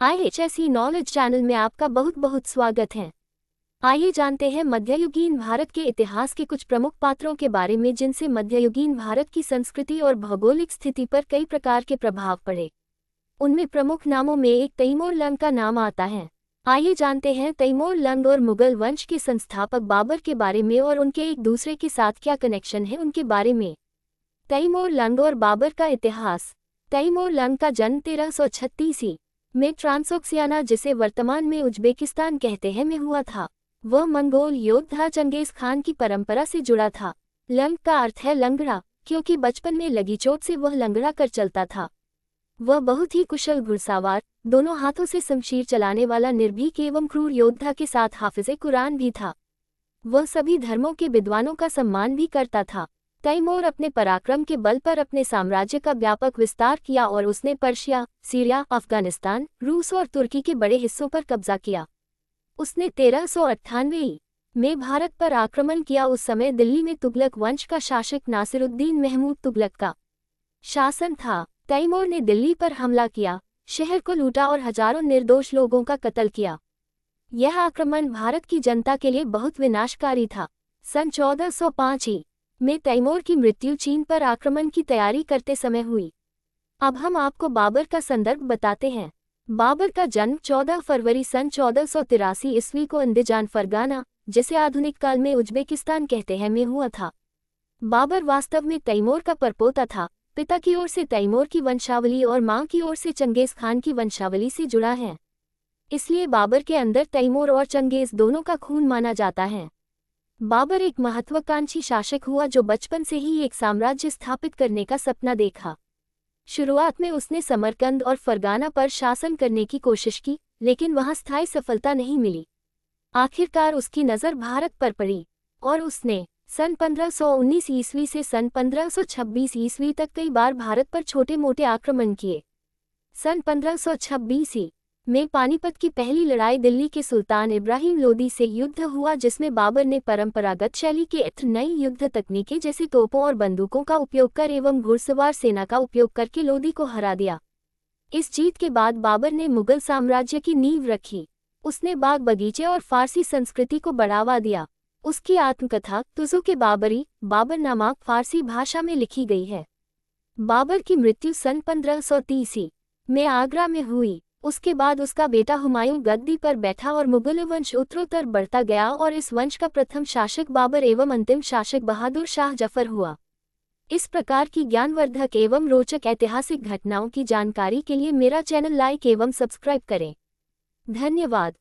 IHSE knowledge channel में आपका बहुत बहुत स्वागत है। आइए जानते हैं मध्ययुगीन भारत के इतिहास के कुछ प्रमुख पात्रों के बारे में जिनसे मध्ययुगीन भारत की संस्कृति और भौगोलिक स्थिति पर कई प्रकार के प्रभाव पड़े। उनमें प्रमुख नामों में एक तैमूर लंग का नाम आता है। आइए जानते हैं तैमूर लंग और मुगल वंश के संस्थापक बाबर के बारे में और उनके एक दूसरे के साथ क्या कनेक्शन है उनके बारे में। तैमूर लंग और बाबर का इतिहास। तैमूर लंग का जन्म 1336 में ट्रांसोक्सियाना, जिसे वर्तमान में उज्बेकिस्तान कहते हैं, में हुआ था। वह मंगोल योद्धा चंगेज खान की परंपरा से जुड़ा था। लंग का अर्थ है लंगड़ा, क्योंकि बचपन में लगी चोट से वह लंगड़ा कर चलता था। वह बहुत ही कुशल घुड़सवार, दोनों हाथों से शमशीर चलाने वाला निर्भीक एवं क्रूर योद्धा के साथ हाफिज़े कुरान भी था। वह सभी धर्मों के विद्वानों का सम्मान भी करता था। तैमूर अपने पराक्रम के बल पर अपने साम्राज्य का व्यापक विस्तार किया और उसने पर्शिया, सीरिया, अफगानिस्तान, रूस और तुर्की के बड़े हिस्सों पर कब्जा किया। उसने 1398 में भारत पर आक्रमण किया। उस समय दिल्ली में तुगलक वंश का शासक नासिरुद्दीन महमूद तुगलक का शासन था। तैमूर ने दिल्ली पर हमला किया, शहर को लूटा और हजारों निर्दोष लोगों का कत्ल किया। यह आक्रमण भारत की जनता के लिए बहुत विनाशकारी था। सन 1405 में तैमूर की मृत्यु चीन पर आक्रमण की तैयारी करते समय हुई। अब हम आपको बाबर का संदर्भ बताते हैं। बाबर का जन्म 14 फरवरी सन 1483 ईस्वी को अंदिजान फरगाना, जिसे आधुनिक काल में उज्बेकिस्तान कहते हैं, में हुआ था। बाबर वास्तव में तैमूर का परपोता था। पिता की ओर से तैमूर की वंशावली और मां की ओर से चंगेज खान की वंशावली से जुड़ा है। इसलिए बाबर के अंदर तैमूर और चंगेज दोनों का खून माना जाता है। बाबर एक महत्वाकांक्षी शासक हुआ जो बचपन से ही एक साम्राज्य स्थापित करने का सपना देखा। शुरुआत में उसने समरकंद और फरगाना पर शासन करने की कोशिश की, लेकिन वहां स्थायी सफलता नहीं मिली। आखिरकार उसकी नज़र भारत पर पड़ी और उसने सन 1519 ईस्वी से सन 1526 ईस्वी तक कई बार भारत पर छोटे मोटे आक्रमण किए। सन 1526 में पानीपत की पहली लड़ाई दिल्ली के सुल्तान इब्राहिम लोदी से युद्ध हुआ, जिसमें बाबर ने परंपरागत शैली के नई युद्ध तकनीकें जैसे तोपों और बंदूकों का उपयोग कर एवं घुड़सवार सेना का उपयोग करके लोदी को हरा दिया। इस जीत के बाद बाबर ने मुगल साम्राज्य की नींव रखी। उसने बाग बगीचे और फारसी संस्कृति को बढ़ावा दिया। उसकी आत्मकथा तुज़ुक बाबरी, बाबरनामा, फारसी भाषा में लिखी गई है। बाबर की मृत्यु सन 1530 में आगरा में हुई। उसके बाद उसका बेटा हुमायूं गद्दी पर बैठा और मुगल वंश उत्तरोत्तर बढ़ता गया और इस वंश का प्रथम शासक बाबर एवं अंतिम शासक बहादुर शाह जफर हुआ। इस प्रकार की ज्ञानवर्धक एवं रोचक ऐतिहासिक घटनाओं की जानकारी के लिए मेरा चैनल लाइक एवं सब्सक्राइब करें। धन्यवाद।